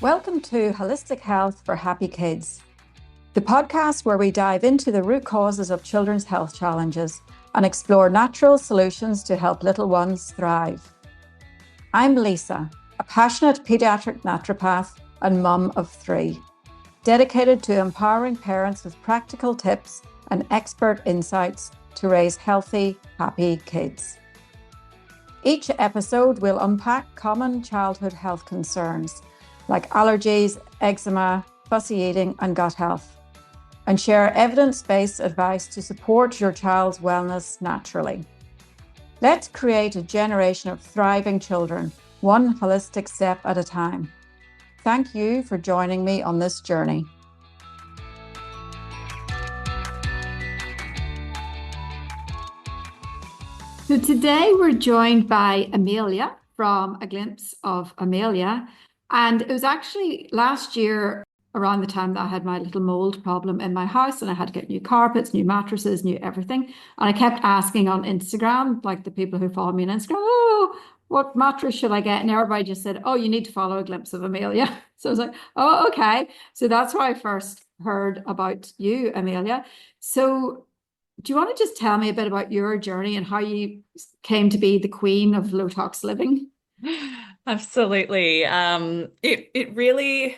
Welcome to Holistic Health for Happy Kids, the podcast where we dive into the root causes of children's health challenges and explore natural solutions to help little ones thrive. I'm Lisa, a passionate pediatric naturopath and mum of 3, dedicated to empowering parents with practical tips and expert insights to raise healthy, happy kids. Each episode will unpack common childhood health concerns like allergies, eczema, fussy eating, and gut health, and share evidence-based advice to support your child's wellness naturally. Let's create a generation of thriving children, one holistic step at a time. Thank you for joining me on this journey. So today we're joined by Amelia from A Glimpse of Amelia. And it was actually last year around the time that I had my little mold problem in my house and I had to get new carpets, new mattresses, new everything. And I kept asking on Instagram, like the people who follow me on Instagram, oh, what mattress should I get? And everybody just said, oh, you need to follow A Glimpse of Amelia. So I was like, oh, okay. So that's where I first heard about you, Amelia. So do you want to just tell me a bit about your journey and how you came to be the queen of low-tox living? Absolutely. It really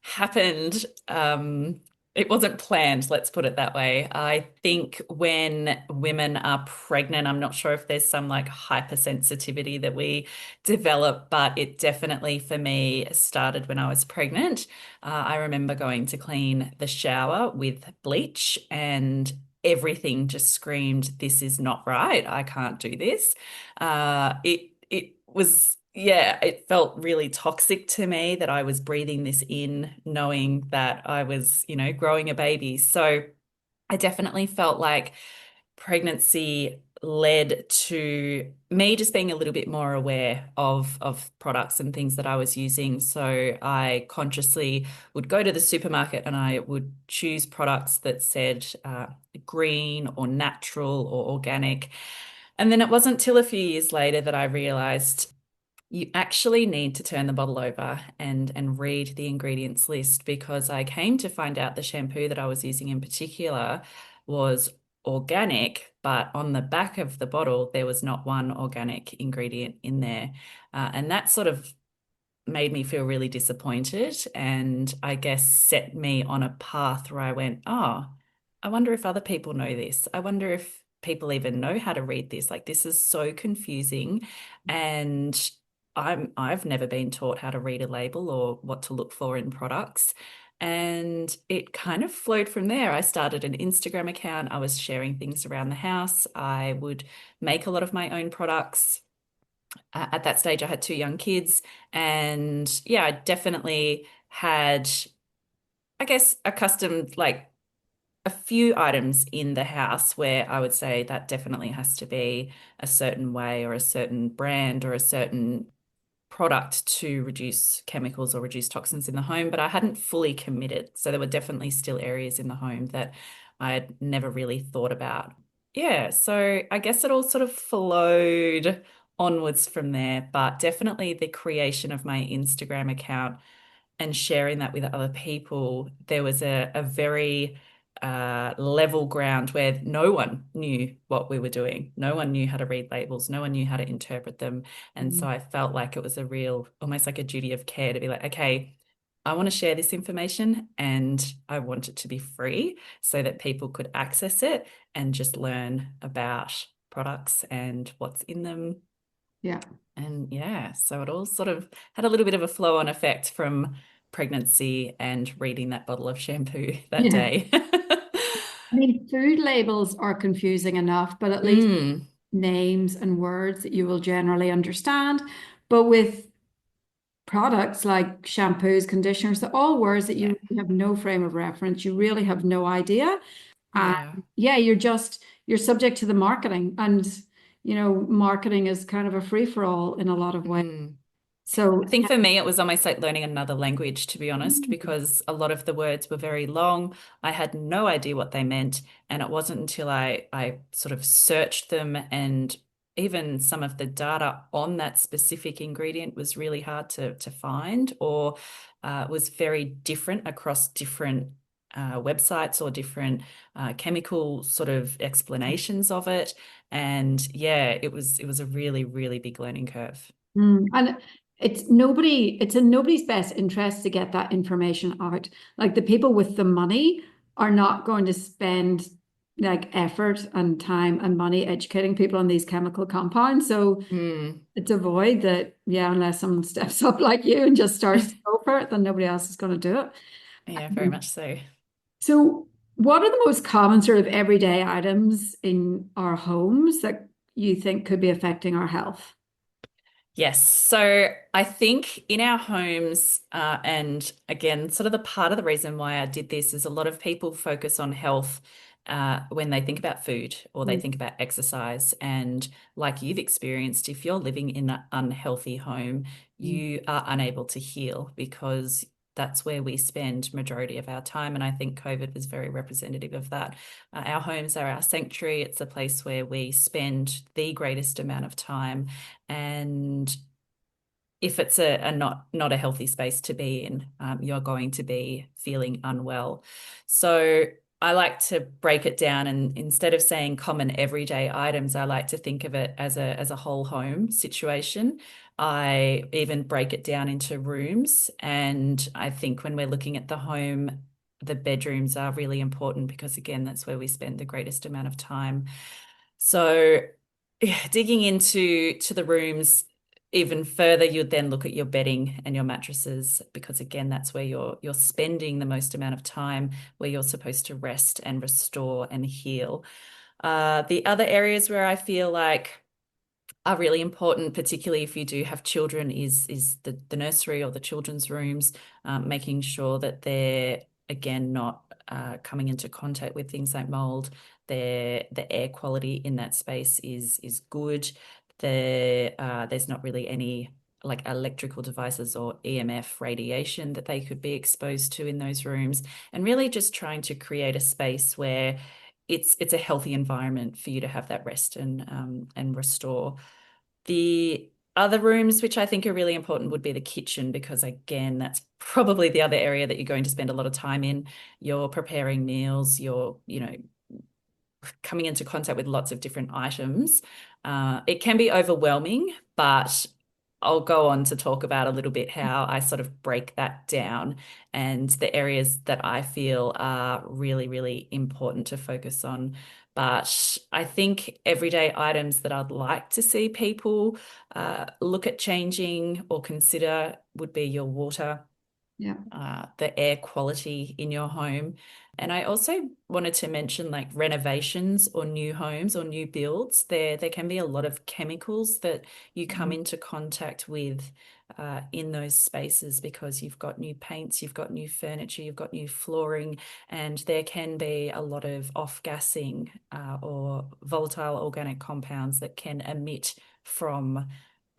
happened. It wasn't planned, let's put it that way. I think when women are pregnant, I'm not sure if there's some like hypersensitivity that we develop, but it definitely for me started when I was pregnant. I remember going to clean the shower with bleach and everything just screamed, "This is not right. I can't do this." It was, yeah, it felt really toxic to me that I was breathing this in, knowing that I was, growing a baby. So I definitely felt like pregnancy led to me just being a little bit more aware of products and things that I was using. So I consciously would go to the supermarket and I would choose products that said green or natural or organic. And then it wasn't till a few years later that I realized you actually need to turn the bottle over and read the ingredients list, because I came to find out the shampoo that I was using in particular was organic, but on the back of the bottle there was not one organic ingredient in there. And that sort of made me feel really disappointed, and I guess set me on a path where I went, oh, I wonder if other people know this. I wonder if people even know how to read this. Like, this is so confusing. And I've never been taught how to read a label or what to look for in products. And it kind of flowed from there. I started an Instagram account. I was sharing things around the house. I would make a lot of my own products. At that stage, I had 2 young kids. And yeah, I definitely had, I guess, accustomed like a few items in the house where I would say that definitely has to be a certain way or a certain brand or a certain product to reduce chemicals or reduce toxins in the home, but I hadn't fully committed. So there were definitely still areas in the home that I had never really thought about. Yeah, so I guess it all sort of flowed onwards from there, but definitely the creation of my Instagram account and sharing that with other people, there was a very level ground where no one knew what we were doing. No one knew how to read labels. No one knew how to interpret them. And so I felt like it was a real, almost like a duty of care to be like, okay, I want to share this information and I want it to be free so that people could access it and just learn about products and what's in them. Yeah. And yeah, so it all sort of had a little bit of a flow on effect from pregnancy and reading that bottle of shampoo that Yeah. day. I mean, food labels are confusing enough, but at least Mm, names and words that you will generally understand. But with products like shampoos, conditioners, they're all words that yeah, you really have no frame of reference. You really have no idea. And yeah. yeah, you're subject to the marketing. And, marketing is kind of a free-for-all in a lot of ways. Mm. I So, think for me, it was almost like learning another language, to be honest, because a lot of the words were very long. I had no idea what they meant. And it wasn't until I sort of searched them and even some of the data on that specific ingredient was really hard to find, or was very different across different websites or different chemical sort of explanations of it. And yeah, it was a really, really big learning curve. And it's in nobody's best interest to get that information out. Like the people with the money are not going to spend like effort and time and money educating people on these chemical compounds. So Mm. it's a void that, yeah, unless someone steps up like you and just starts to go for it, then nobody else is going to do it. Yeah, very much so. So, what are the most common sort of everyday items in our homes that you think could be affecting our health? Yes. So I think in our homes, and again, sort of the part of the reason why I did this is a lot of people focus on health when they think about food or they Mm, think about exercise. And like you've experienced, if you're living in an unhealthy home, mm, you are unable to heal because that's where we spend majority of our time. And I think COVID was very representative of that. Our homes are our sanctuary. It's a place where we spend the greatest amount of time. And if it's a not a healthy space to be in, you're going to be feeling unwell. So I like to break it down, and instead of saying common everyday items, I like to think of it as a whole home situation. I even break it down into rooms, and I think when we're looking at the home, the bedrooms are really important because again, that's where we spend the greatest amount of time. So, yeah, digging into the rooms even further, you'd then look at your bedding and your mattresses because again, that's where you're spending the most amount of time, where you're supposed to rest and restore and heal. The other areas where I feel like are really important, particularly if you do have children, is the nursery or the children's rooms, making sure that they're again not coming into contact with things like mold. The air quality in that space is good. There's not really any like electrical devices or EMF radiation that they could be exposed to in those rooms, and really just trying to create a space where it's a healthy environment for you to have that rest and restore. The other rooms, which I think are really important, would be the kitchen, because again, that's probably the other area that you're going to spend a lot of time in. You're preparing meals, you're coming into contact with lots of different items. It can be overwhelming, but I'll go on to talk about a little bit how I sort of break that down and the areas that I feel are really, really important to focus on. But I think everyday items that I'd like to see people look at changing or consider would be your water, yeah. the air quality in your home. And I also wanted to mention like renovations or new homes or new builds. There can be a lot of chemicals that you come Mhm. into contact with in those spaces because you've got new paints, you've got new furniture, you've got new flooring, and there can be a lot of off-gassing or volatile organic compounds that can emit from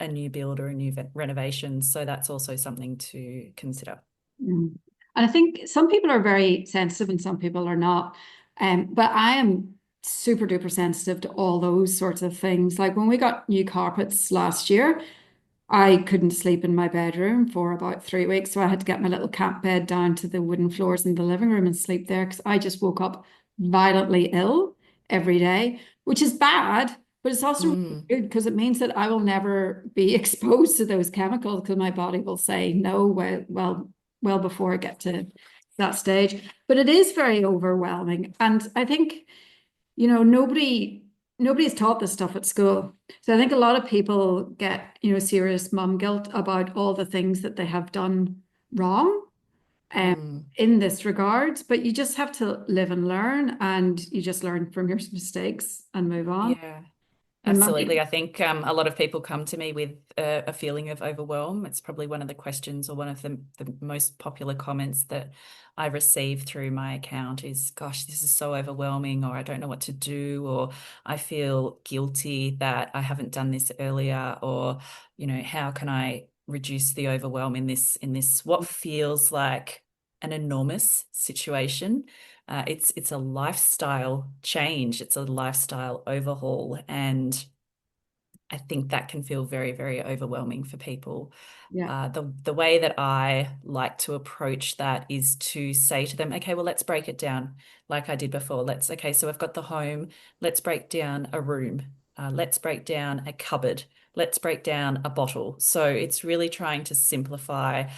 a new build or a new renovation. So that's also something to consider. Mm. And I think some people are very sensitive and some people are not. But I am super duper sensitive to all those sorts of things. Like when we got new carpets last year, I couldn't sleep in my bedroom for about 3 weeks. So I had to get my little camp bed down to the wooden floors in the living room and sleep there because I just woke up violently ill every day, which is bad, but it's also really Mm. good because it means that I will never be exposed to those chemicals because my body will say no well before I get to that stage. But it is very overwhelming. And I think nobody's taught this stuff at school. So I think a lot of people get, serious mum guilt about all the things that they have done wrong um, Mm. in this regard. But you just have to live and learn, and you just learn from your mistakes and move on. Yeah. And Absolutely. I think a lot of people come to me with a feeling of overwhelm. It's probably one of the questions or one of the most popular comments that I receive through my account is, gosh, this is so overwhelming, or I don't know what to do, or I feel guilty that I haven't done this earlier, or, how can I reduce the overwhelm in this what feels like an enormous situation. It's a lifestyle change. It's a lifestyle overhaul, and I think that can feel very, very overwhelming for people. Yeah. The way that I like to approach that is to say to them, okay, well, let's break it down like I did before. Okay, so I've got the home. Let's break down a room. Let's break down a cupboard. Let's break down a bottle. So it's really trying to simplify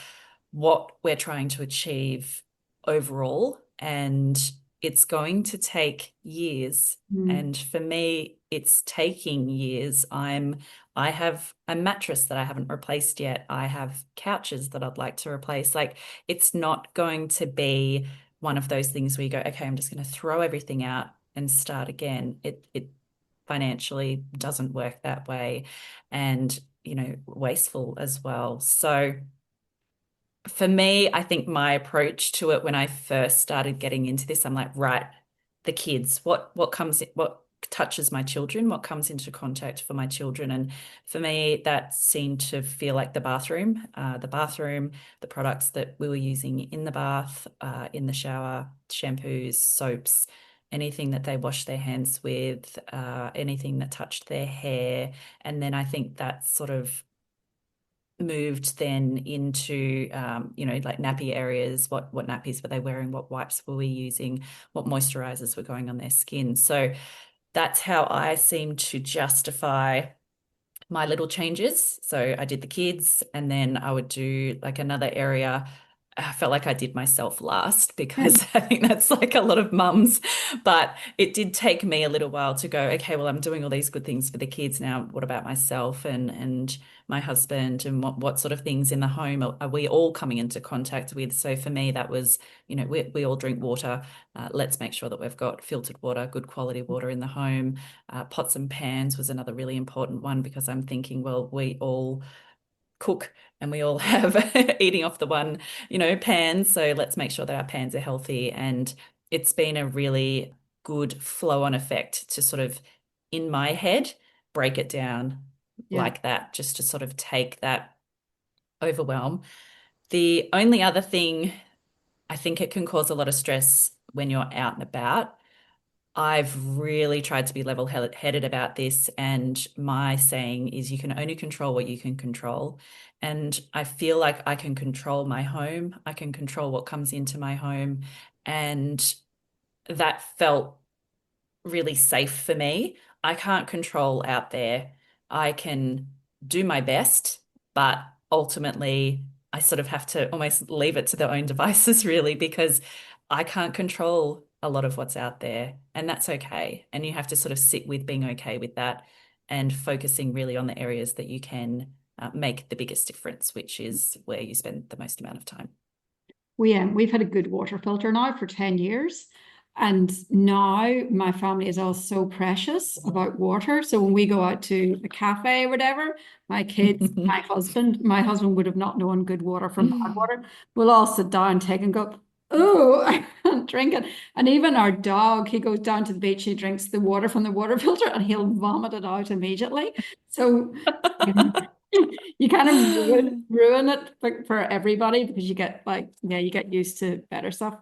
what we're trying to achieve overall. And it's going to take years. Mm. And for me, it's taking years. I have a mattress that I haven't replaced yet. I have couches that I'd like to replace. Like, it's not going to be one of those things where you go, okay, I'm just going to throw everything out and start again. It financially doesn't work that way, and wasteful as well. So for me, I think my approach to it when I first started getting into this, I'm like, right, the kids, what touches my children, what comes into contact for my children. And for me, that seemed to feel like the bathroom, the products that we were using in the bath, in the shower, shampoos, soaps, anything that they washed their hands with, anything that touched their hair. And then I think that sort of moved then into like nappy areas, what nappies were they wearing, what wipes were we using, what moisturizers were going on their skin. So that's how I seem to justify my little changes. So I did the kids, and then I would do like another area. I felt like I did myself last because I think that's like a lot of mums. But it did take me a little while to go, okay, well, I'm doing all these good things for the kids now. What about myself and my husband, and what sort of things in the home are we all coming into contact with? So for me, that was, we all drink water. Let's make sure that we've got filtered water, good quality water in the home. Pots and pans was another really important one because I'm thinking, well, we all cook and we all have eating off the one, pan. So let's make sure that our pans are healthy. And it's been a really good flow on effect to sort of, in my head, break it down Yeah. like that, just to sort of take that overwhelm. The only other thing, I think it can cause a lot of stress when you're out and about. I've really tried to be level-headed about this, and my saying is you can only control what you can control. And I feel like I can control my home, I can control what comes into my home, and that felt really safe for me. I can't control out there. I can do my best, but ultimately, I sort of have to almost leave it to their own devices, really, because I can't control a lot of what's out there, and that's okay. And you have to sort of sit with being okay with that and focusing really on the areas that you can make the biggest difference, which is where you spend the most amount of time. We've had a good water filter now for 10 years. And now my family is all so precious about water. So when we go out to a cafe or whatever, my kids, my husband would have not known good water from bad water. We'll all sit down, take and go, oh, I can't drink it. And even our dog, he goes down to the beach, he drinks the water from the water filter and he'll vomit it out immediately. So you kind of ruin it for everybody because you get like, yeah, you get used to better stuff.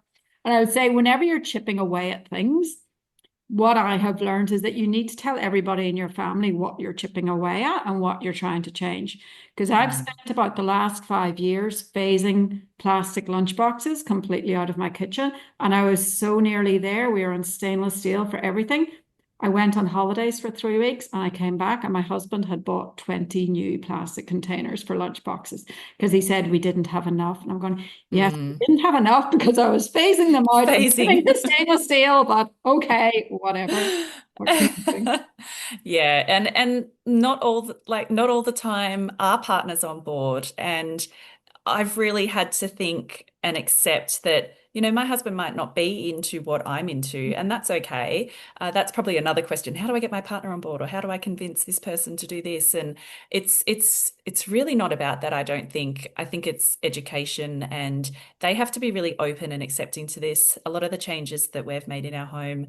And I would say whenever you're chipping away at things, what I have learned is that you need to tell everybody in your family what you're chipping away at and what you're trying to change. Because I've Mm, spent about the last 5 years phasing plastic lunchboxes completely out of my kitchen. And I was so nearly there. We were on stainless steel for everything. I went on holidays for 3 weeks and I came back and my husband had bought 20 new plastic containers for lunchboxes because he said we didn't have enough. And I'm going, yes, mm. didn't have enough because I was phasing them out and putting Phasing. the stainless steel, but okay, whatever. What can you do? Yeah, and not all the time are partners on board. And I've really had to think and accept that, my husband might not be into what I'm into, and that's okay. That's probably another question. How do I get my partner on board, or how do I convince this person to do this? And it's really not about that, I don't think. I think it's education, and they have to be really open and accepting to this. A lot of the changes that we've made in our home,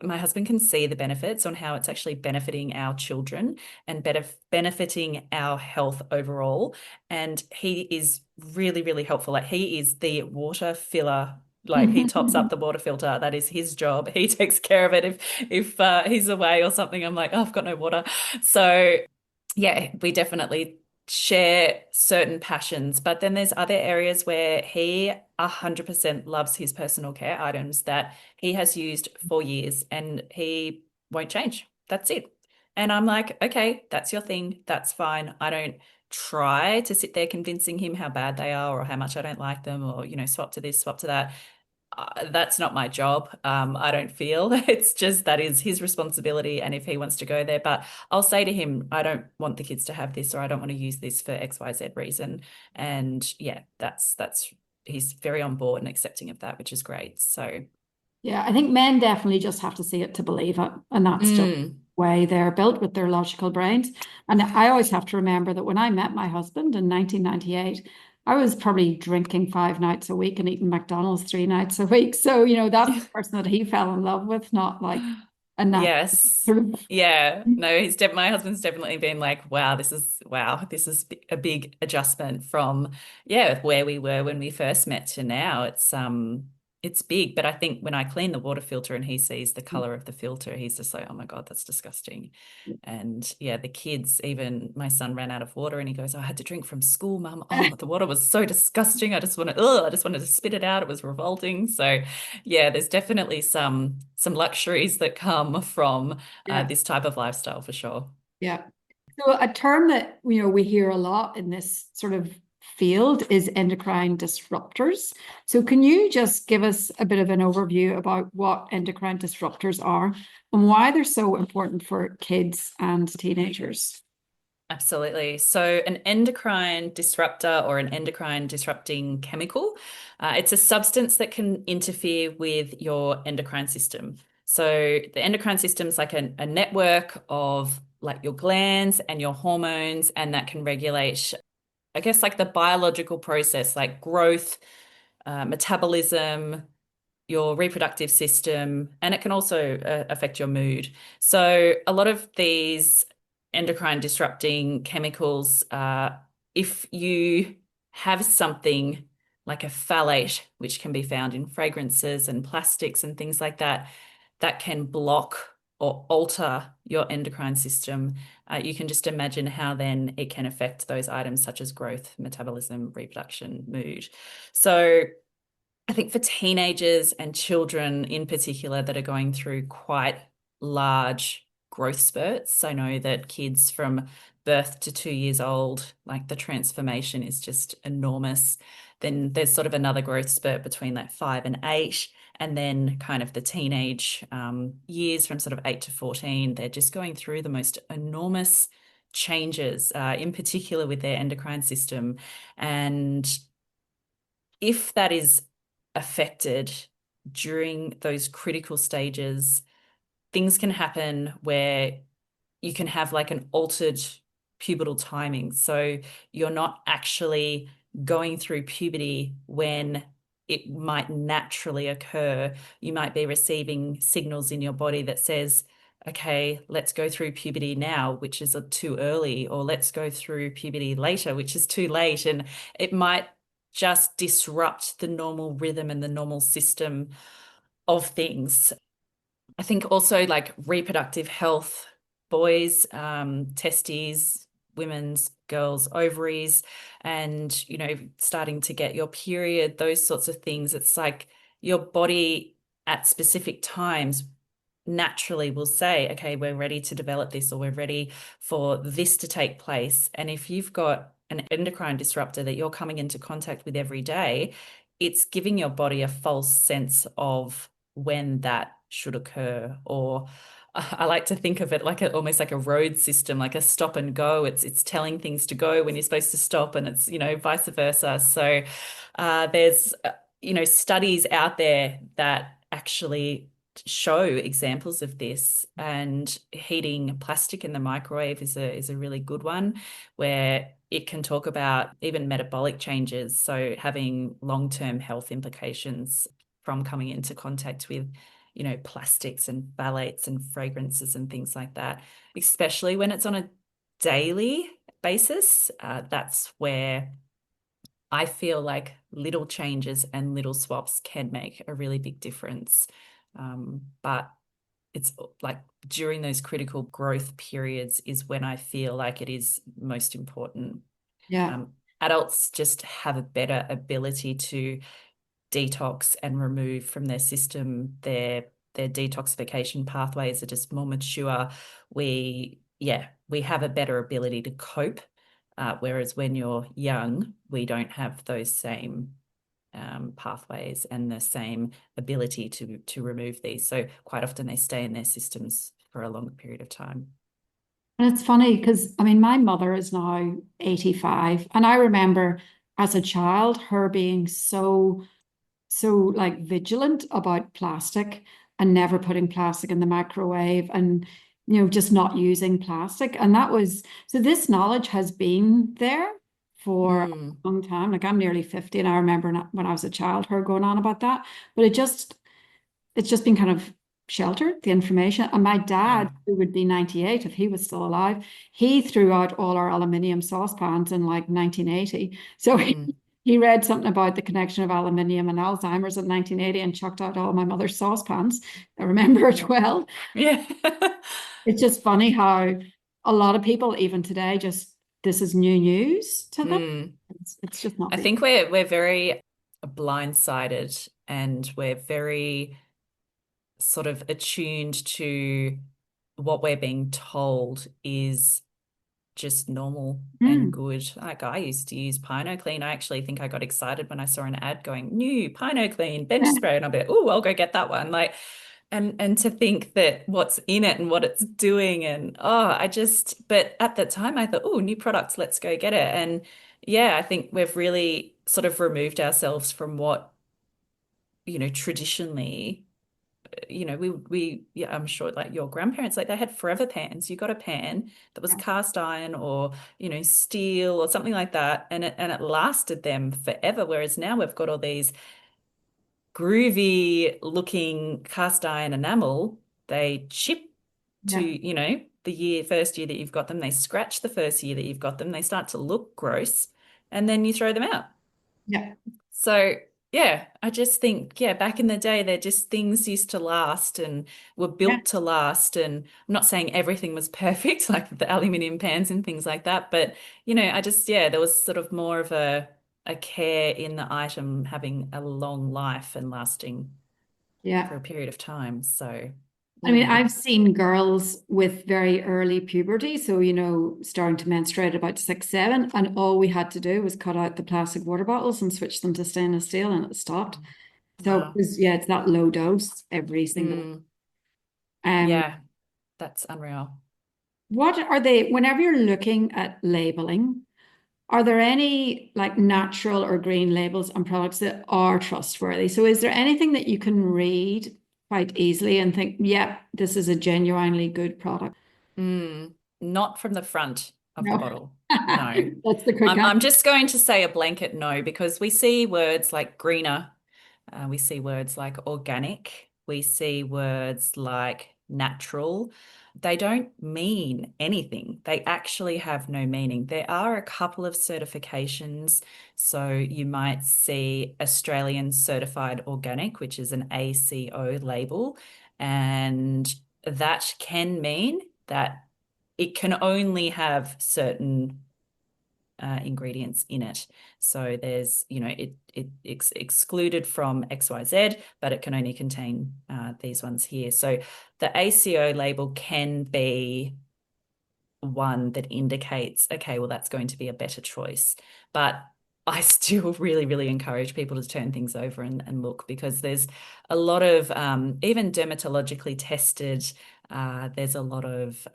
my husband can see the benefits on how it's actually benefiting our children and benefiting our health overall. And he is really, really helpful. Like, he is the water filler. Like, he tops up the water filter. That is his job. He takes care of it. If he's away or something, I'm like, oh, I've got no water. So yeah, we definitely share certain passions, but then there's other areas where he 100% loves his personal care items that he has used for years and he won't change. That's it. And I'm like, okay, that's your thing. That's fine. I don't try to sit there convincing him how bad they are or how much I don't like them or, swap to this, swap to that. That's not my job. I don't feel it's just that is his responsibility. And if he wants to go there, but I'll say to him, I don't want the kids to have this, or I don't want to use this for XYZ reason. And yeah, that's he's very on board and accepting of that, which is great. So, Yeah, I think men definitely just have to see it to believe it. And that's just the mm, way they're built with their logical brains. And I always have to remember that when I met my husband in 1998, I was probably drinking 5 nights a week and eating McDonald's 3 nights a week. So, that's the person that he fell in love with, not like a natural yes. sort of. Yeah. No, my husband's definitely been like, wow, this is a big adjustment from, yeah, where we were when we first met to now. It's big, but I think when I clean the water filter and he sees the color of the filter, he's just like, oh my God, that's disgusting. And yeah, the kids, even my son ran out of water and he goes, "Oh, I had to drink from school, Mum. Oh, the water was so disgusting. I just wanted to spit it out. It was revolting." So yeah, there's definitely some luxuries that come from Yeah. this type of lifestyle for sure. Yeah. So a term that we hear a lot in this sort of field is endocrine disruptors. So can you just give us a bit of an overview about what endocrine disruptors are and why they're so important for kids and teenagers? Absolutely. So, an endocrine disruptor or an endocrine disrupting chemical, it's a substance that can interfere with your endocrine system. So, the endocrine system is like a network of like your glands and your hormones, and that can regulate, I guess, like the biological process, like growth, metabolism, your reproductive system, and it can also affect your mood. So, a lot of these endocrine disrupting chemicals, if you have something like a phthalate, which can be found in fragrances and plastics and things like that, that can block or alter your endocrine system, you can just imagine how then it can affect those items such as growth, metabolism, reproduction, mood. So, I think for teenagers and children in particular that are going through quite large growth spurts, I know that kids from birth to 2 years old, like the transformation is just enormous. Then there's sort of another growth spurt between like 5 and 8. And then kind of the teenage years from sort of 8 to 14, they're just going through the most enormous changes, in particular with their endocrine system. And if that is affected during those critical stages, things can happen where you can have like an altered pubertal timing. So you're not actually going through puberty when it might naturally occur. You might be receiving signals in your body that says, okay, let's go through puberty now, which is too early, or let's go through puberty later, which is too late. And it might just disrupt the normal rhythm and the normal system of things. I think also like reproductive health, boys, testes, women's, girls, ovaries, and, starting to get your period, those sorts of things. It's like your body at specific times naturally will say, okay, we're ready to develop this or we're ready for this to take place. And if you've got an endocrine disruptor that you're coming into contact with every day, it's giving your body a false sense of when that should occur. Or I like to think of it like almost like a road system, like a stop and go. It's telling things to go when you're supposed to stop, and it's vice versa. So there's studies out there that actually show examples of this, and heating plastic in the microwave is a really good one, where it can talk about even metabolic changes, so having long-term health implications from coming into contact with plastics and phthalates and fragrances and things like that, especially when it's on a daily basis. That's where I feel like little changes and little swaps can make a really big difference. But it's like during those critical growth periods is when I feel like it is most important. Yeah. Adults just have a better ability to detox and remove from their system. Their detoxification pathways are just more mature. We have a better ability to cope. Whereas when you're young, we don't have those same pathways and the same ability to remove these. So quite often they stay in their systems for a longer period of time. And it's funny because, I mean, my mother is now 85, and I remember as a child her being so like vigilant about plastic and never putting plastic in the microwave and just not using plastic. And that was so this knowledge has been there for a long time. Like I'm nearly 50 and I remember when I was a child her going on about that. But it's just been kind of sheltered, the information. And my dad, who would be 98 if he was still alive, he threw out all our aluminium saucepans in like 1980. So he read something about the connection of aluminium and Alzheimer's in 1980 and chucked out all my mother's saucepans. I remember it well. Yeah. It's just funny how a lot of people, even today, just this is new news to them. It's just not I real. think we're very blindsided and we're very sort of attuned to what we're being told is just normal and good. Like I used to use Pino Clean. I actually think I got excited when I saw an ad going, new Pino Clean bench spray. And I'll be like, oh, I'll go get that one. Like, and to think that what's in it and what it's doing. And but at the time I thought, oh, new products, let's go get it. And yeah, I think we've really sort of removed ourselves from what, traditionally yeah, I'm sure like your grandparents, like they had forever pans. You got a pan that was cast iron or, steel or something like that. And it lasted them forever. Whereas now we've got all these groovy looking cast iron enamel. They chip to, Yeah. the first year that you've got them. They scratch the first year that you've got them. They start to look gross and then you throw them out. Yeah. So yeah, I just think, yeah, back in the day, they're just things used to last and were Yeah. built to last. And I'm not saying everything was perfect, like the aluminium pans and things like that, but there was sort of more of a care in the item having a long life and lasting Yeah. for a period of time. So I mean, I've seen girls with very early puberty, so starting to menstruate about 6, 7, and all we had to do was cut out the plastic water bottles and switch them to stainless steel, and it stopped. So wow. it's that low dose every single. Yeah, that's unreal. What are they, whenever you're looking at labeling, are there any like natural or green labels on products that are trustworthy? So is there anything that you can read quite easily and think, yeah, this is a genuinely good product? Not from the front of the No. bottle. No. That's the quick I'm answer. just going to say a blanket no because we see words like greener, we see words like organic, we see words like natural. They don't mean anything. They actually have no meaning. There are a couple of certifications. So you might see Australian Certified Organic, which is an ACO label, and that can mean that it can only have certain ingredients in it. So there's, it's excluded from XYZ, but it can only contain these ones here. So the ACO label can be one that indicates, okay, well, that's going to be a better choice. But I still really, really encourage people to turn things over and look because there's a lot of, even dermatologically tested, there's a lot of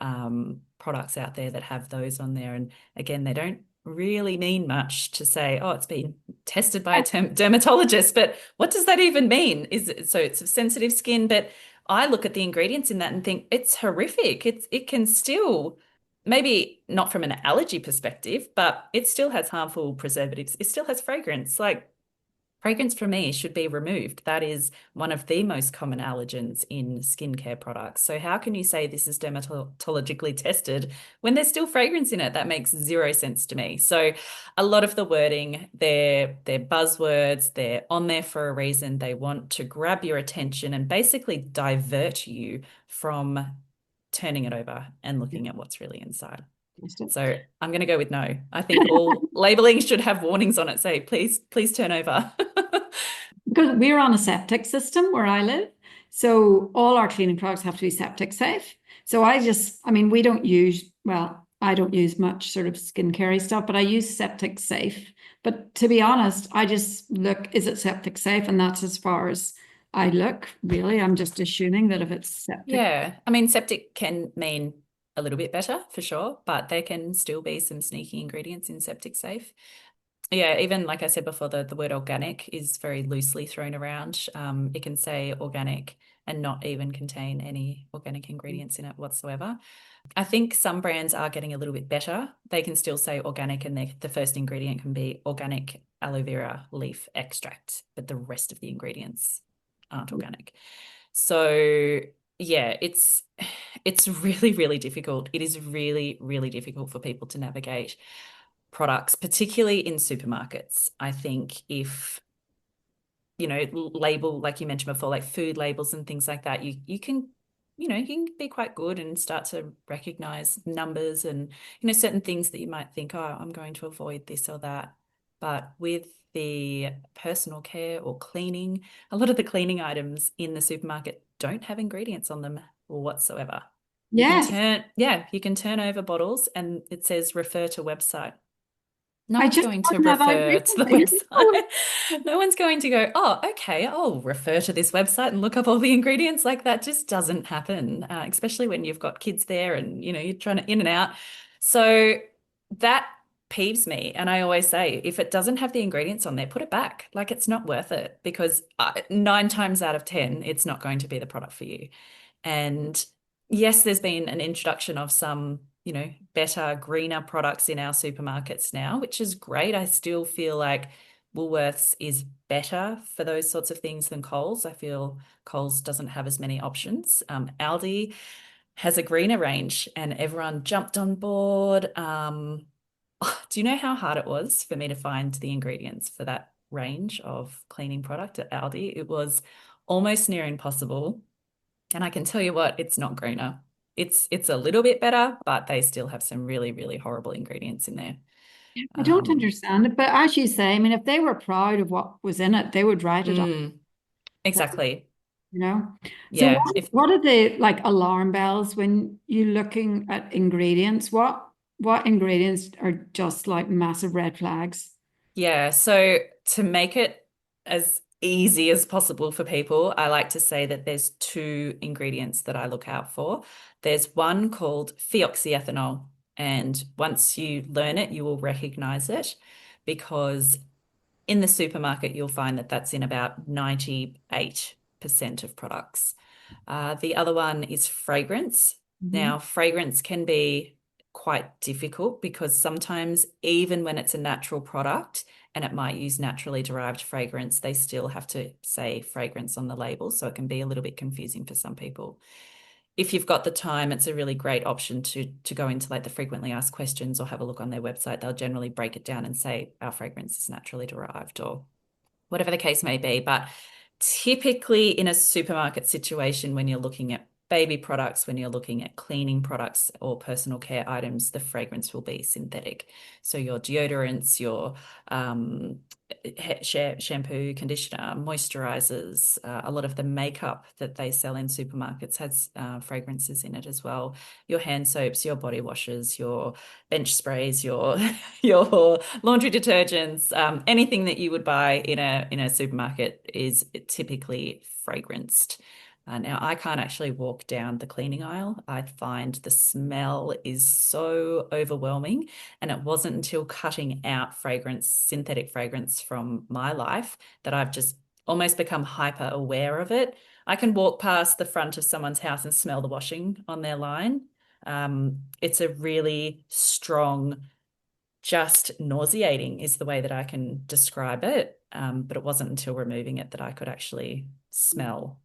products out there that have those on there. And again, they don't really mean much to say, oh, it's been tested by a dermatologist, but what does that even mean? So it's sensitive skin, but I look at the ingredients in that and think it's horrific. It can still maybe not from an allergy perspective, but it still has harmful preservatives. It still has fragrance. Like Fragrance for me should be removed. That is one of the most common allergens in skincare products. So how can you say this is dermatologically tested when there's still fragrance in it? That makes zero sense to me. So a lot of the wording, they're buzzwords, they're on there for a reason. They want to grab your attention and basically divert you from turning it over and looking at what's really inside. So I'm going to go with no. I think all labeling should have warnings on it. Say, please turn over. Because we're on a septic system where I live. So all our cleaning products have to be septic safe. So I mean, we don't use, well, I don't use much sort of skincare stuff, but I use septic safe. But to be honest, I just look, is it septic safe? And that's as far as I look, really. I'm just assuming that if it's septic. Yeah. I mean, septic can mean a little bit better for sure, but there can still be some sneaky ingredients in septic safe. Yeah, even like I said before, the word organic is very loosely thrown around. It can say organic and not even contain any organic ingredients in it whatsoever. I think some brands are getting a little bit better. They can still say organic, and the first ingredient can be organic aloe vera leaf extract, but the rest of the ingredients aren't organic. So yeah, it's really, really difficult. It is really, really difficult for people to navigate products, particularly in supermarkets. I think if, label, like you mentioned before, like food labels and things like that, you can, you can be quite good and start to recognize numbers and, certain things that you might think, oh, I'm going to avoid this or that. But with the personal care or cleaning, a lot of the cleaning items in the supermarket don't have ingredients on them whatsoever. Yes. You can turn over bottles and it says refer to website. No I one's just going to found that out refer to the recently. website. No one's going to go, oh, okay, I'll refer to this website and look up all the ingredients. Like that just doesn't happen, especially when you've got kids there and, you're trying to in and out. So that peeves me. And I always say, if it doesn't have the ingredients on there, put it back. Like it's not worth it because 9 times out of 10, it's not going to be the product for you. And yes, there's been an introduction of some, better, greener products in our supermarkets now, which is great. I still feel like Woolworths is better for those sorts of things than Coles. I feel Coles doesn't have as many options. Aldi has a greener range and everyone jumped on board. Do you know how hard it was for me to find the ingredients for that range of cleaning product at Aldi? It was almost near impossible. And I can tell you what, it's not greener. It's a little bit better, but they still have some really, really horrible ingredients in there. I don't understand it, but as you say, I mean, if they were proud of what was in it, they would write it up, Exactly. So Yeah. what are the like alarm bells when you're looking at ingredients? What ingredients are just like massive red flags? Yeah. So to make it as easy as possible for people, I like to say that there's 2 ingredients that I look out for. There's one called phenoxyethanol, and once you learn it, you will recognize it because in the supermarket, you'll find that that's in about 98% of products. The other one is fragrance. Now, fragrance can be quite difficult because sometimes even when it's a natural product and it might use naturally derived fragrance, they still have to say fragrance on the label. So it can be a little bit confusing for some people. If you've got the time, it's a really great option to go into like the frequently asked questions or have a look on their website. They'll generally break it down and say our fragrance is naturally derived or whatever the case may be. But typically in a supermarket situation, when you're looking at baby products, when you're looking at cleaning products or personal care items, the fragrance will be synthetic. So your deodorants, your shampoo, conditioner, moisturizers, a lot of the makeup that they sell in supermarkets has fragrances in it as well. Your hand soaps, your body washes, your bench sprays, your your laundry detergents, anything that you would buy in a supermarket is typically fragranced. Now, I can't actually walk down the cleaning aisle. I find the smell is so overwhelming. And it wasn't until cutting out fragrance, synthetic fragrance from my life that I've just almost become hyper aware of it. I can walk past the front of someone's house and smell the washing on their line. It's a really strong just nauseating is the way that I can describe it. But it wasn't until removing it that I could actually smell.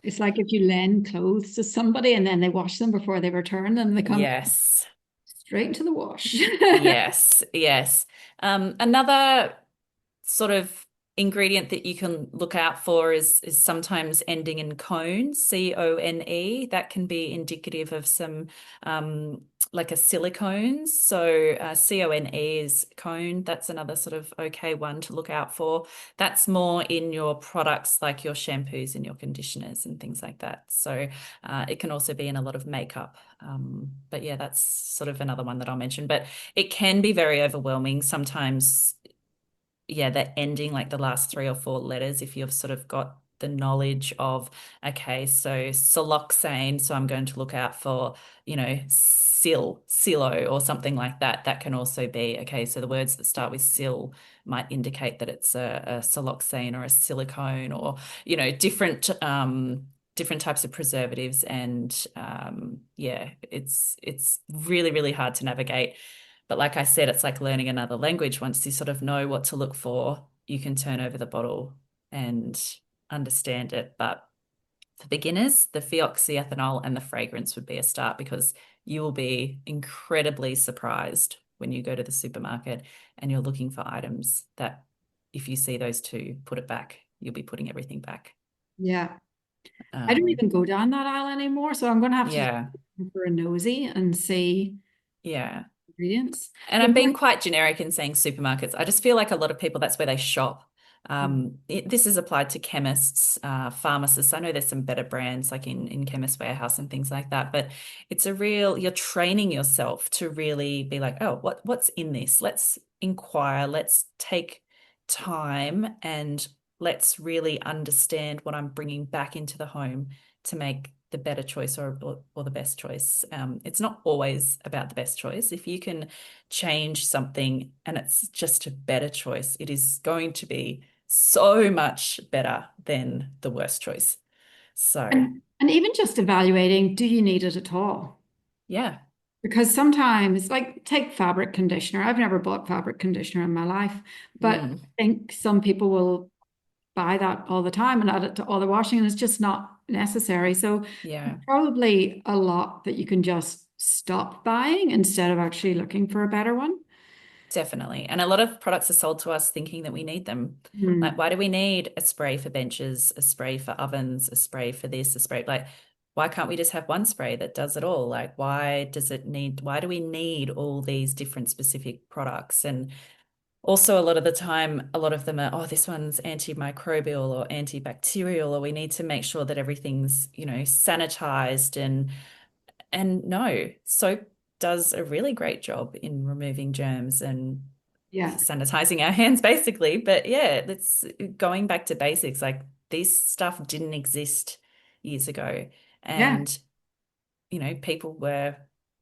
It's like if you lend clothes to somebody and then they wash them before they return them, they come Yes. straight into the wash. Yes. Yes. Another sort of ingredient that you can look out for is sometimes ending in cone, CONE. That can be indicative of some like a silicones. So CONE is cone. That's another sort of okay one to look out for. That's more in your products like your shampoos and your conditioners and things like that. So it can also be in a lot of makeup. But yeah, that's sort of another one that I'll mention. But it can be very overwhelming sometimes. Yeah, that ending, like the last 3 or 4 letters, if you've sort of got the knowledge of, okay, so siloxane, so I'm going to look out for, silo or something like that. That can also be, okay, so the words that start with sil might indicate that it's a siloxane or a silicone or, different types of preservatives. And yeah, it's really, really hard to navigate. But like I said, it's like learning another language. Once you sort of know what to look for, you can turn over the bottle and understand it. But for beginners, the phenoxyethanol and the fragrance would be a start, because you will be incredibly surprised when you go to the supermarket and you're looking for items that, if you see those two, put it back. You'll be putting everything back. Yeah. I don't even go down that aisle anymore, so I'm going to have to Yeah. look for a nosy and see Yeah. ingredients. And I'm being quite generic in saying supermarkets. I just feel like a lot of people, that's where they shop. This is applied to chemists, pharmacists. I know there's some better brands like in Chemist Warehouse and things like that, but you're training yourself to really be like, oh, what's in this? Let's inquire, let's take time, and let's really understand what I'm bringing back into the home to make the better choice or the best choice. It's not always about the best choice. If you can change something and it's just a better choice, it is going to be so much better than the worst choice. So, and even just evaluating, do you need it at all? yeah. Because sometimes, like, take fabric conditioner. I've never bought fabric conditioner in my life, but I think some people will buy that all the time and add it to all the washing, and it's just not necessary. So Yeah. probably a lot that you can just stop buying instead of actually looking for a better one. Definitely. And a lot of products are sold to us thinking that we need them. Like, why do we need a spray for benches, a spray for ovens, a spray for this, a spray? Like, why can't we just have one spray that does it all? Like, why do we need all these different specific products? And also, a lot of the time, a lot of them are, oh, this one's antimicrobial or antibacterial, or we need to make sure that everything's, sanitized. And no, soap does a really great job in removing germs and Yeah. sanitizing our hands, basically. But yeah, it's going back to basics. Like, this stuff didn't exist years ago. Yeah. And, people were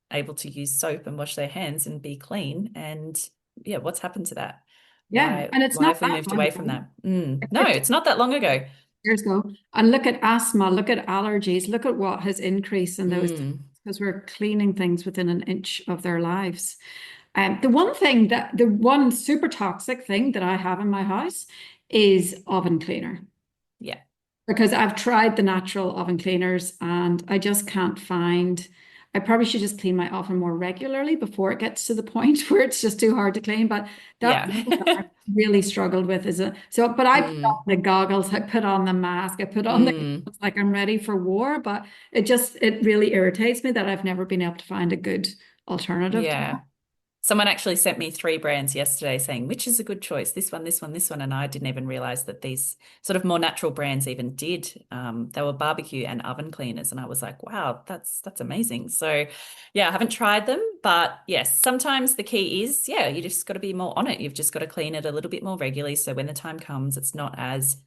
able to use soap and wash their hands and be clean. And yeah, what's happened to that? Yeah. Why And it's why not have we that moved long away ago. from that? No, 50 it's not that long ago. years ago. And look at asthma, look at allergies, look at what has increased in those, Mm, because we're cleaning things within an inch of their lives. The one super toxic thing that I have in my house is oven cleaner. yeah. Because I've tried the natural oven cleaners and I just can't find. I probably should just clean my oven more regularly before it gets to the point where it's just too hard to clean. But that's Yeah. what I really struggled with. But I put on Mm, the goggles, I put on the mask, I put on the mm. gloves, like I'm ready for war. But it really irritates me that I've never been able to find a good alternative to Yeah. Someone actually sent me 3 brands yesterday saying, which is a good choice? This one, this one, this one. And I didn't even realize that these sort of more natural brands even did. They were barbecue and oven cleaners. And I was like, wow, that's amazing. So yeah, I haven't tried them, but yes, sometimes the key is, yeah, you just got to be more on it. You've just got to clean it a little bit more regularly. So when the time comes, it's not as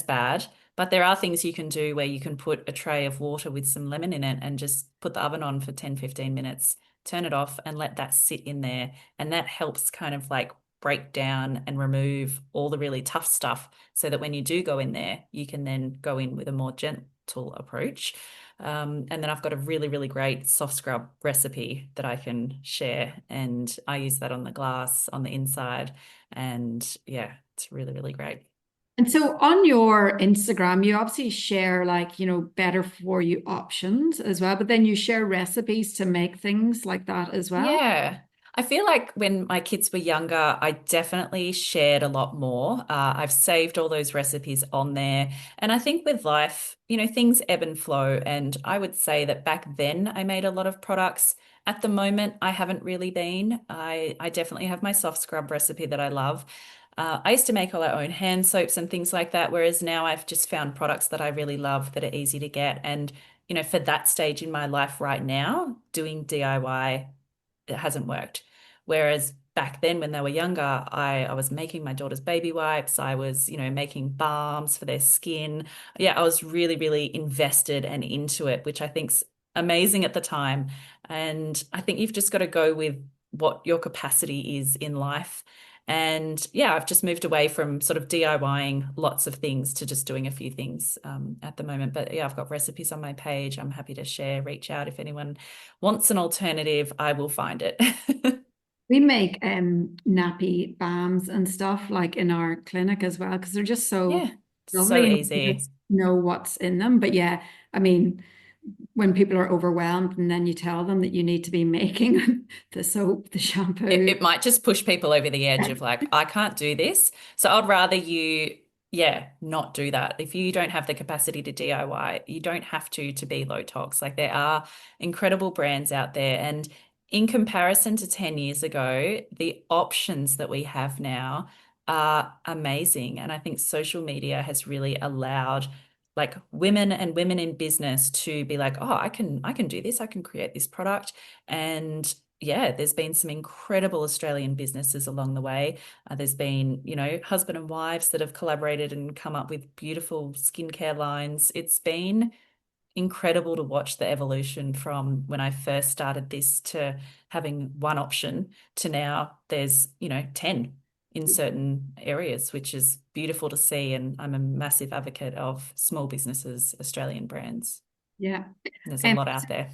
bad. But there are things you can do where you can put a tray of water with some lemon in it and just put the oven on for 10-15 minutes, turn it off and let that sit in there. And that helps kind of like break down and remove all the really tough stuff so that when you do go in there, you can then go in with a more gentle approach. And then I've got a really, really great soft scrub recipe that I can share. And I use that on the glass on the inside. And yeah, it's really, really great. And so on your Instagram, you obviously share like, better for you options as well, but then you share recipes to make things like that as well. Yeah. I feel like when my kids were younger, I definitely shared a lot more. I've saved all those recipes on there. And I think with life, things ebb and flow. And I would say that back then I made a lot of products. At the moment, I haven't really been. I definitely have my soft scrub recipe that I love. I used to make all our own hand soaps and things like that, whereas now I've just found products that I really love that are easy to get. And, for that stage in my life right now, doing DIY it hasn't worked. Whereas back then when they were younger, I was making my daughter's baby wipes. I was, making balms for their skin. Yeah, I was really, really invested and into it, which I think's amazing at the time. And I think you've just got to go with what your capacity is in life. And yeah, I've just moved away from sort of DIYing lots of things to just doing a few things at the moment. But yeah, I've got recipes on my page. I'm happy to share, reach out if anyone wants an alternative, I will find it. We make nappy balms and stuff like in our clinic as well because they're just so Yeah, so lovely and you easy. just know what's in them. But yeah, I mean, when people are overwhelmed and then you tell them that you need to be making the soap, the It, shampoo. it might just push people over the edge of like, I can't do this. So I'd rather you, yeah, not do that. If you don't have the capacity to DIY, you don't have to be Low-Tox. Like there are incredible brands out there. And in comparison to 10 years ago, the options that we have now are amazing. And I think social media has really allowed like women and women in business to be like, oh, I can do this. I can create this product. And yeah, there's been some incredible Australian businesses along the way. There's been, husband and wives that have collaborated and come up with beautiful skincare lines. It's been incredible to watch the evolution from when I first started this to having one option to now there's, 10 in certain areas, which is beautiful to see. And I'm a massive advocate of small businesses, Australian brands. Yeah. There's a lot out there.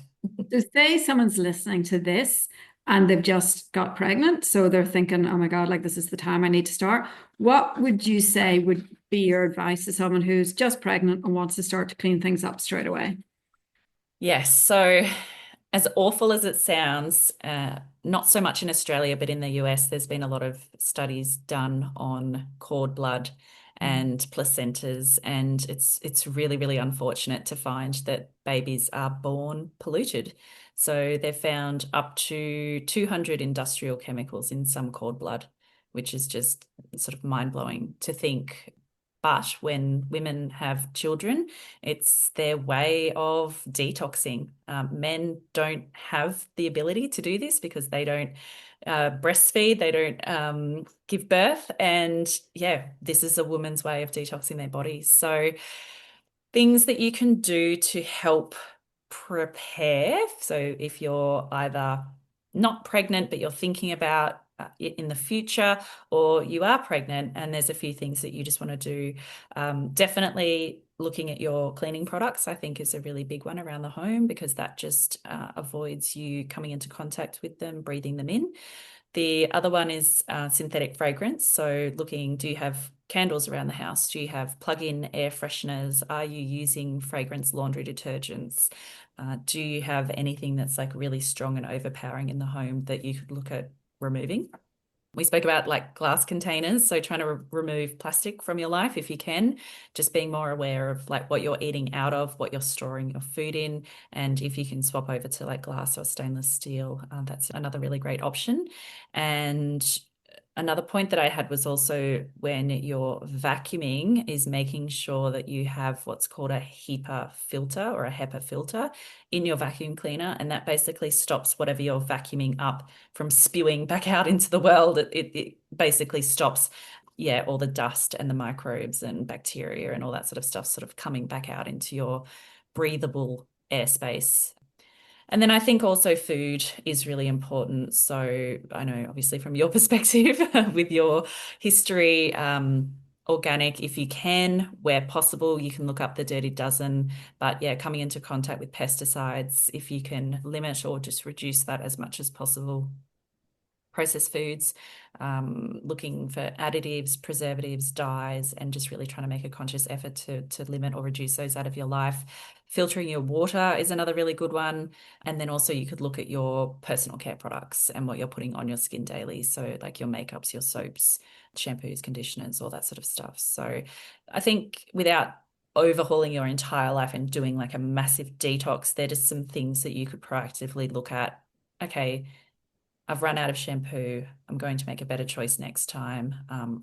So say someone's listening to this and they've just got pregnant, so they're thinking, oh my God, like this is the time I need to start. What would you say would be your advice to someone who's just pregnant and wants to start to clean things up straight away? Yes. So, as awful as it sounds, not so much in Australia, but in the US, there's been a lot of studies done on cord blood and placentas, and it's really, really unfortunate to find that babies are born polluted. So they've found up to 200 industrial chemicals in some cord blood, which is just sort of mind-blowing to think. But when women have children, it's their way of detoxing. Men don't have the ability to do this because they don't breastfeed, they don't give birth. And yeah, this is a woman's way of detoxing their bodies. So things that you can do to help prepare. So if you're either not pregnant, but you're thinking about it in the future, or you are pregnant and there's a few things that you just want to do, definitely looking at your cleaning products, I think is a really big one around the home because that just avoids you coming into contact with them, breathing them in. The other one is synthetic fragrance. So looking, do you have candles around the house? Do you have plug-in air fresheners? Are you using fragrance laundry detergents? Do you have anything that's like really strong and overpowering in the home that you could look at removing? We spoke about like glass containers, so trying to remove plastic from your life if you can, just being more aware of like what you're eating out of, what you're storing your food in, and if you can swap over to like glass or stainless steel, that's another really great option. And another point that I had was also when you're vacuuming is making sure that you have what's called a HEPA filter or a HEPA filter in your vacuum cleaner. And that basically stops whatever you're vacuuming up from spewing back out into the world. It basically stops, yeah, all the dust and the microbes and bacteria and all that sort of stuff sort of coming back out into your breathable airspace. And then I think also food is really important. So I know obviously from your perspective with your history, organic if you can. Where possible, you can look up the Dirty Dozen. But yeah, coming into contact with pesticides, if you can limit or just reduce that as much as possible. Processed foods, looking for additives, preservatives, dyes, and just really trying to make a conscious effort to limit or reduce those out of your life. Filtering your water is another really good one. And then also you could look at your personal care products and what you're putting on your skin daily. So like your makeups, your soaps, shampoos, conditioners, all that sort of stuff. So I think without overhauling your entire life and doing like a massive detox, there are just some things that you could proactively look at. Okay, I've run out of shampoo. I'm going to make a better choice next time.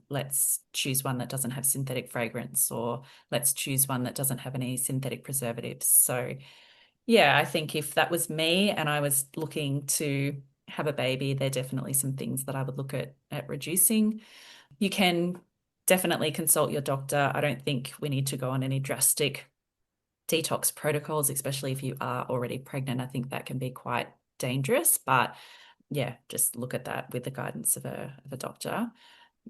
Let's choose one that doesn't have synthetic fragrance, or let's choose one that doesn't have any synthetic preservatives. So yeah, I think if that was me and I was looking to have a baby, there are definitely some things that I would look at reducing. You can definitely consult your doctor. I don't think we need to go on any drastic detox protocols, especially if you are already pregnant. I think that can be quite dangerous, but yeah, just look at that with the guidance of a doctor.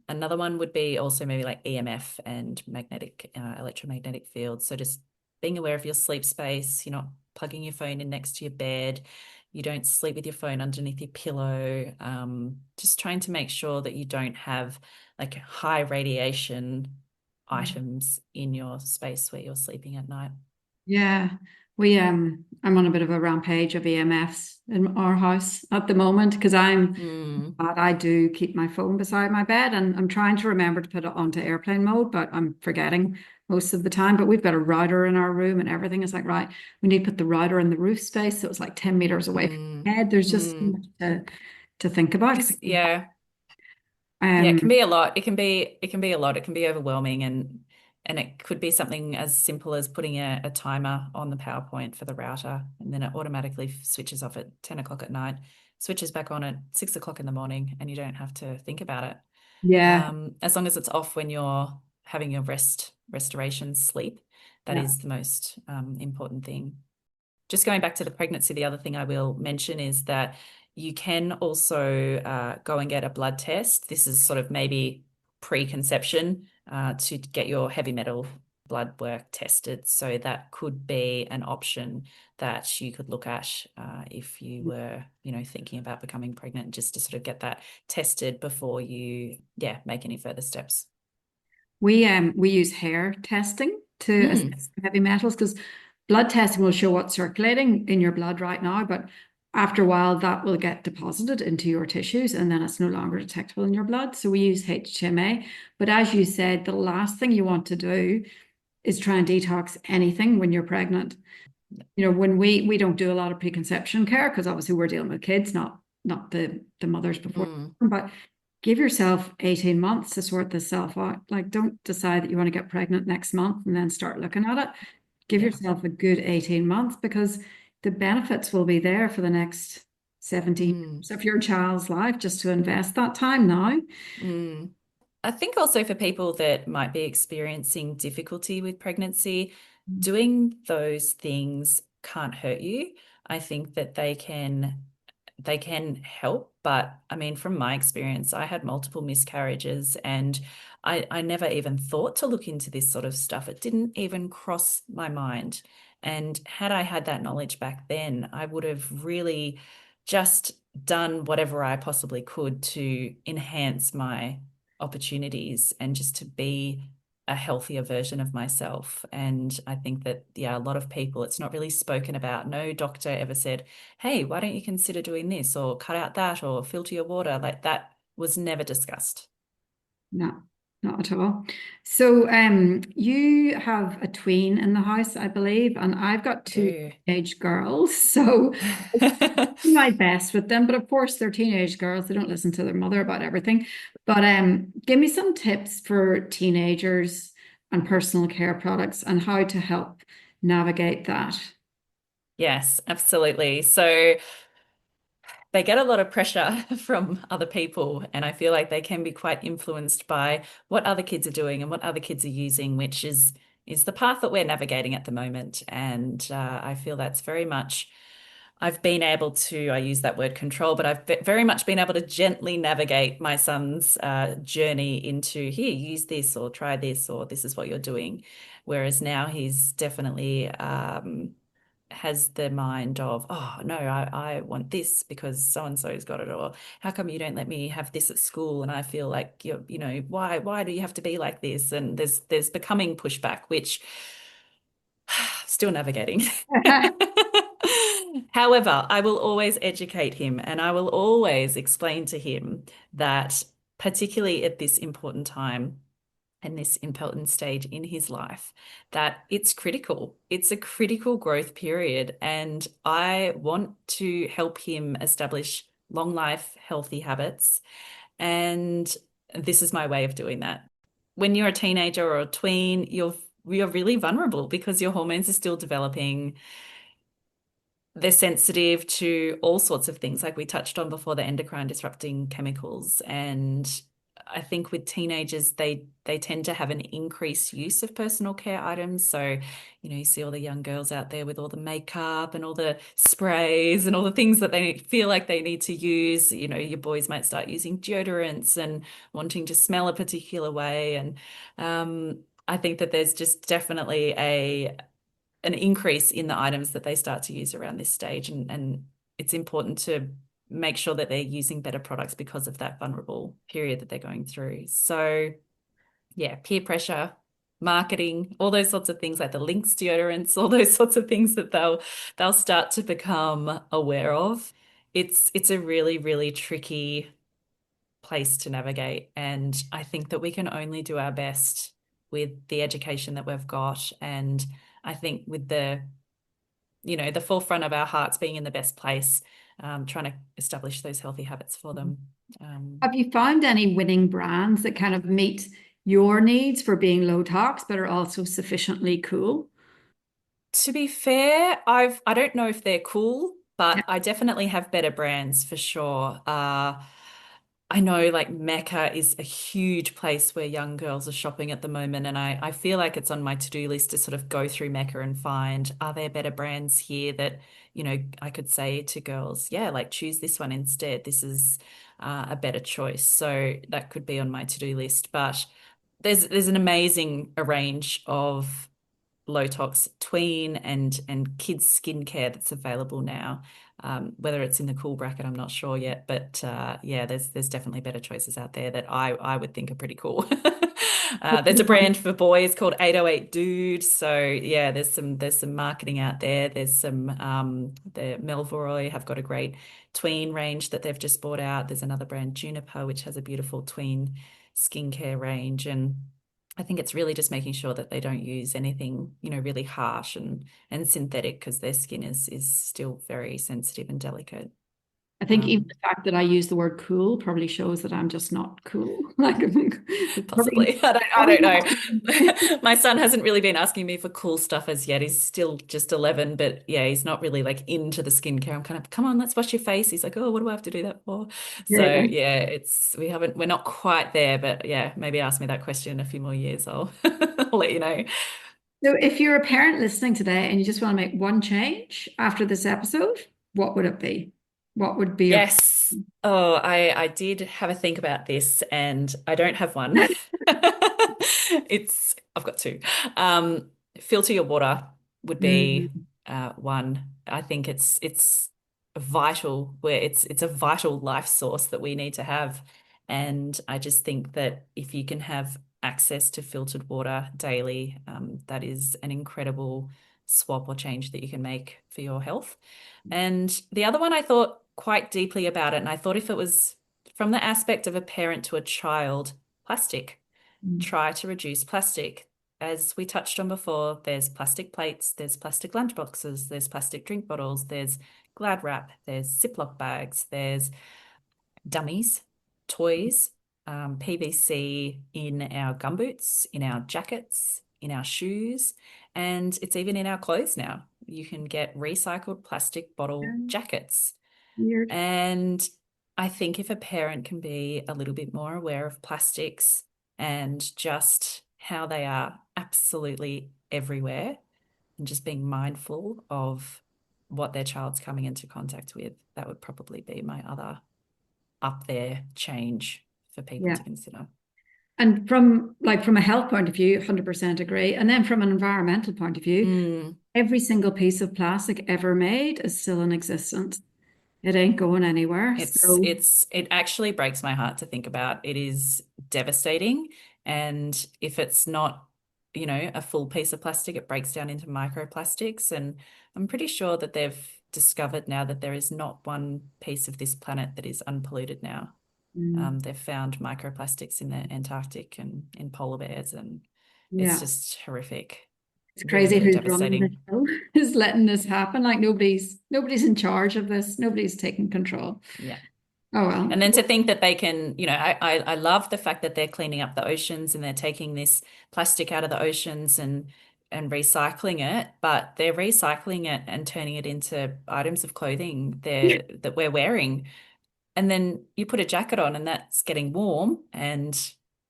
Another one would be also maybe like EMF and magnetic electromagnetic fields. So just being aware of your sleep space. You're not plugging your phone in next to your bed. You don't sleep with your phone underneath your pillow. Just trying to make sure that you don't have like high radiation items in your space where you're sleeping at night. Yeah, I'm on a bit of a rampage of EMFs in our house at the moment because but I do keep my phone beside my bed, and I'm trying to remember to put it onto airplane mode, but I'm forgetting most of the time. But we've got a router in our room and everything. It's like, right, we need to put the router in the roof space, so it's like 10 meters away from the bed. There's just so much to think about. Yeah. Yeah, it can be a lot. It can be a lot. It can be overwhelming, and it could be something as simple as putting a timer on the power point for the router, and then it automatically switches off at 10 o'clock at night, switches back on at 6 o'clock in the morning, and you don't have to think about it. Yeah. As long as it's off when you're having your restoration sleep, that is the most important thing. Just going back to the pregnancy, the other thing I will mention is that you can also go and get a blood test. This is sort of maybe pre-conception to get your heavy metal blood work tested. So that could be an option that you could look at if you were, thinking about becoming pregnant, just to sort of get that tested before you, make any further steps. We use hair testing to assess heavy metals because blood testing will show what's circulating in your blood right now, but after a while that will get deposited into your tissues and then it's no longer detectable in your blood. So we use HMA. But as you said, the last thing you want to do is try and detox anything when you're pregnant. When we don't do a lot of preconception care because obviously we're dealing with kids, not the mothers before, but give yourself 18 months to sort this self out. Like, don't decide that you want to get pregnant next month and then start looking at it. Give yourself a good 18 months because the benefits will be there for the next 17 years of your child's life, just to invest that time now. I think also for people that might be experiencing difficulty with pregnancy, doing those things can't hurt you. I think that they can help, but I mean, from my experience, I had multiple miscarriages and I never even thought to look into this sort of stuff. It didn't even cross my mind. And had I had that knowledge back then, I would have really just done whatever I possibly could to enhance my opportunities and just to be a healthier version of myself. And I think that, a lot of people, it's not really spoken about. No doctor ever said, hey, why don't you consider doing this or cut out that or filter your water? Like that was never discussed. No, not at all. So you have a tween in the house, I believe, and I've got two teenage girls. So I do my best with them, but of course they're teenage girls. They don't listen to their mother about everything. But give me some tips for teenagers and personal care products and how to help navigate that. Yes, absolutely. So they get a lot of pressure from other people, and I feel like they can be quite influenced by what other kids are doing and what other kids are using, which is the path that we're navigating at the moment. And I feel that's very much, I've been able to, I use that word control, but I've very much been able to gently navigate my son's journey into here, use this or try this, or this is what you're doing. Whereas now he's definitely has the mind of, oh no, I want this because so and so's got it, or how come you don't let me have this at school? And I feel like why do you have to be like this? And there's becoming pushback, which still navigating. However, I will always educate him and I will always explain to him that, particularly at this important time and this important stage in his life, that it's critical. It's a critical growth period. And I want to help him establish long life, healthy habits. And this is my way of doing that. When you're a teenager or a tween, you're really vulnerable because your hormones are still developing. They're sensitive to all sorts of things, like we touched on before, the endocrine disrupting chemicals. And I think with teenagers, they tend to have an increased use of personal care items. So, you see all the young girls out there with all the makeup and all the sprays and all the things that they feel like they need to use. Your boys might start using deodorants and wanting to smell a particular way. And I think that there's just definitely an increase in the items that they start to use around this stage. And it's important to make sure that they're using better products because of that vulnerable period that they're going through. So yeah, peer pressure, marketing, all those sorts of things, like the Lynx deodorants, all those sorts of things that they'll start to become aware of. It's a really, really tricky place to navigate. And I think that we can only do our best with the education that we've got. And I think with the forefront of our hearts being in the best place, trying to establish those healthy habits for them. Have you found any winning brands that kind of meet your needs for being low tox, but are also sufficiently cool? To be fair, I don't know if they're cool, Yeah. but I definitely have better brands for sure. I know like Mecca is a huge place where young girls are shopping at the moment, and I feel like it's on my to-do list to sort of go through Mecca and find, are there better brands here that, I could say to girls, yeah, like choose this one instead. This is a better choice. So that could be on my to-do list. But there's an amazing range of low-tox tween and kids skincare that's available now. Whether it's in the cool bracket, I'm not sure yet, but yeah, there's definitely better choices out there that I would think are pretty cool. There's a brand for boys called 808 Dude. So yeah, there's some marketing out there. There's some the Melvoroy have got a great tween range that they've just brought out. There's another brand, Juniper, which has a beautiful tween skincare range. And I think it's really just making sure that they don't use anything, really harsh and synthetic, because their skin is still very sensitive and delicate. I think even the fact that I use the word cool probably shows that I'm just not cool. Like, Possibly. I don't know. My son hasn't really been asking me for cool stuff as yet. He's still just 11, but yeah, he's not really like into the skincare. I'm kind of, come on, let's wash your face. He's like, oh, what do I have to do that for? So yeah. yeah, we're not quite there, but yeah, maybe ask me that question in a few more years. I'll let you know. So if you're a parent listening today and you just want to make one change after this episode, what would it be? What would be your Yes. Oh, I did have a think about this and I don't have one. I've got two. Filter your water would be Mm, one. I think it's vital, where it's a vital life source that we need to have. And I just think that if you can have access to filtered water daily, that is an incredible swap or change that you can make for your health. And the other one, I thought quite deeply about it, and I thought if it was from the aspect of a parent to a child, plastic. mm, Try to reduce plastic. As we touched on before, there's plastic plates, there's plastic lunchboxes, there's plastic drink bottles, there's Glad wrap, there's Ziploc bags, there's dummies, toys, PVC in our gumboots, in our jackets, in our shoes, and it's even in our clothes now. You can get recycled plastic bottle jackets. weird. And I think if a parent can be a little bit more aware of plastics and just how they are absolutely everywhere, and just being mindful of what their child's coming into contact with. That would probably be my other up there change for people Yeah. to consider. And from a health point of view, 100% agree. And then from an environmental point of view, every single piece of plastic ever made is still in existence. It ain't going anywhere. It actually breaks my heart to think about. It is devastating. And if it's not, a full piece of plastic, it breaks down into microplastics. And I'm pretty sure that they've discovered now that there is not one piece of this planet that is unpolluted now. They've found microplastics in the Antarctic and in polar bears, and it's just horrific. It's crazy really who's running the show, is letting this happen. Like nobody's in charge of this. Nobody's taking control. Yeah. Oh well. And then to think that they can, I love the fact that they're cleaning up the oceans and they're taking this plastic out of the oceans and recycling it, but they're recycling it and turning it into items of clothing that we're wearing. And then you put a jacket on and that's getting warm. And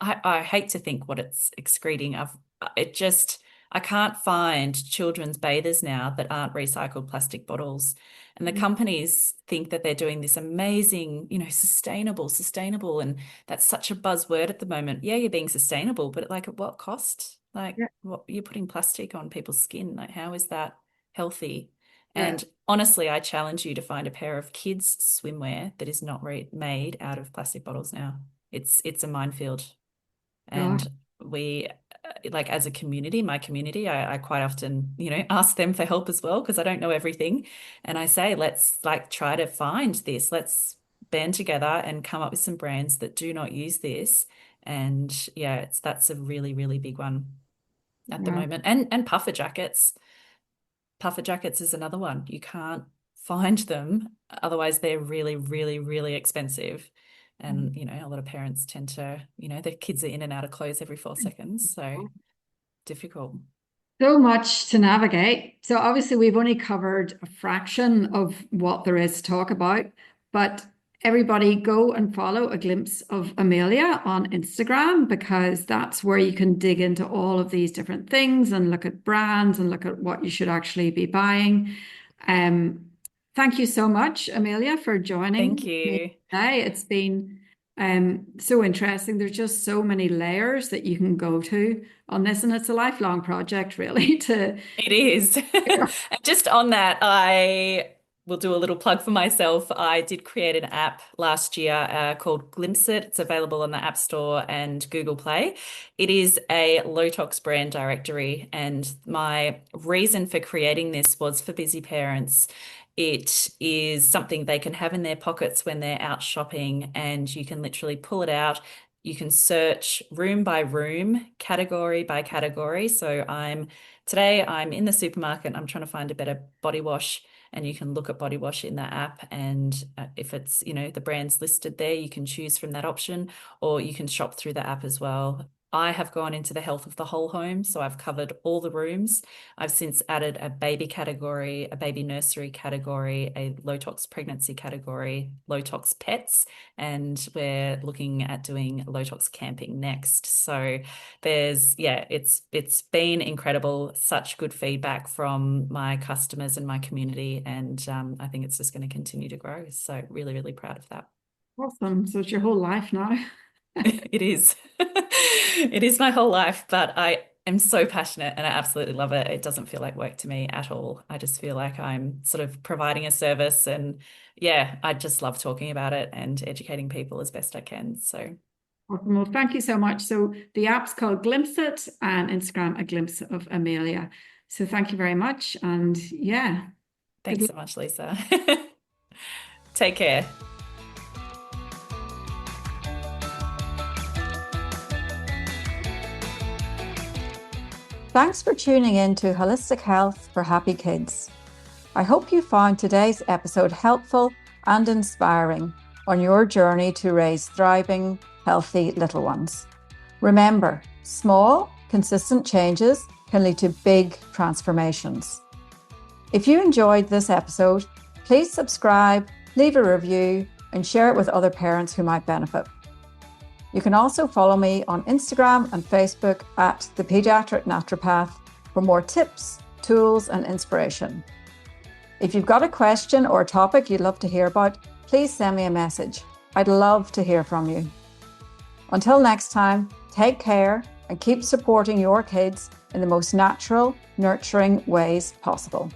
I hate to think what it's excreting. I can't find children's bathers now that aren't recycled plastic bottles. And the companies think that they're doing this amazing, sustainable. And that's such a buzzword at the moment. Yeah, you're being sustainable, but like at what cost? Like what you're putting plastic on people's skin. Like how is that healthy? And honestly, I challenge you to find a pair of kids' swimwear that is not made out of plastic bottles now. It's a minefield. And we, like as a community, my community, I quite often, ask them for help as well because I don't know everything. And I say, let's try to find this. Let's band together and come up with some brands that do not use this. And that's a really, really big one at the moment. And puffer jackets. Puffer jackets is another one. You can't find them. Otherwise, they're really, really, really expensive. And, a lot of parents tend to, their kids are in and out of clothes every 4 seconds. So difficult. So much to navigate. So obviously we've only covered a fraction of what there is to talk about, but everybody go and follow A Glimpse of Amelia on Instagram because that's where you can dig into all of these different things and look at brands and look at what you should actually be buying. Thank you so much, Amelia, for joining me today. It's been so interesting. There's just so many layers that you can go to on this, and it's a lifelong project, really. It is. And just on that, I will do a little plug for myself. I did create an app last year called Glimpse It. It's available on the App Store and Google Play. It is a Low-Tox brand directory, and my reason for creating this was for busy parents. It is something they can have in their pockets when they're out shopping, and you can literally pull it out. You can search room by room, category by category. So today I'm in the supermarket, I'm trying to find a better body wash, and you can look at body wash in the app. And if it's, the brand's listed there, you can choose from that option, or you can shop through the app as well. I have gone into the health of the whole home, so I've covered all the rooms. I've since added a baby category, a baby nursery category, a low-tox pregnancy category, low-tox pets, and we're looking at doing low-tox camping next. So it's been incredible, such good feedback from my customers and my community, and I think it's just going to continue to grow. So really, really proud of that. Awesome. So it's your whole life now. It is. It is my whole life, but I am so passionate and I absolutely love it. It doesn't feel like work to me at all. I just feel like I'm sort of providing a service, and I just love talking about it and educating people as best I can. So awesome. Well, thank you so much. So the app's called Glimpse It and Instagram, A Glimpse of Amelia. So thank you very much. And thanks so much, Lisa. Take care. Thanks for tuning in to Holistic Health for Happy Kids. I hope you found today's episode helpful and inspiring on your journey to raise thriving, healthy little ones. Remember, small, consistent changes can lead to big transformations. If you enjoyed this episode, please subscribe, leave a review, and share it with other parents who might benefit. You can also follow me on Instagram and Facebook at The Pediatric Naturopath for more tips, tools, and inspiration. If you've got a question or a topic you'd love to hear about, please send me a message. I'd love to hear from you. Until next time, take care and keep supporting your kids in the most natural, nurturing ways possible.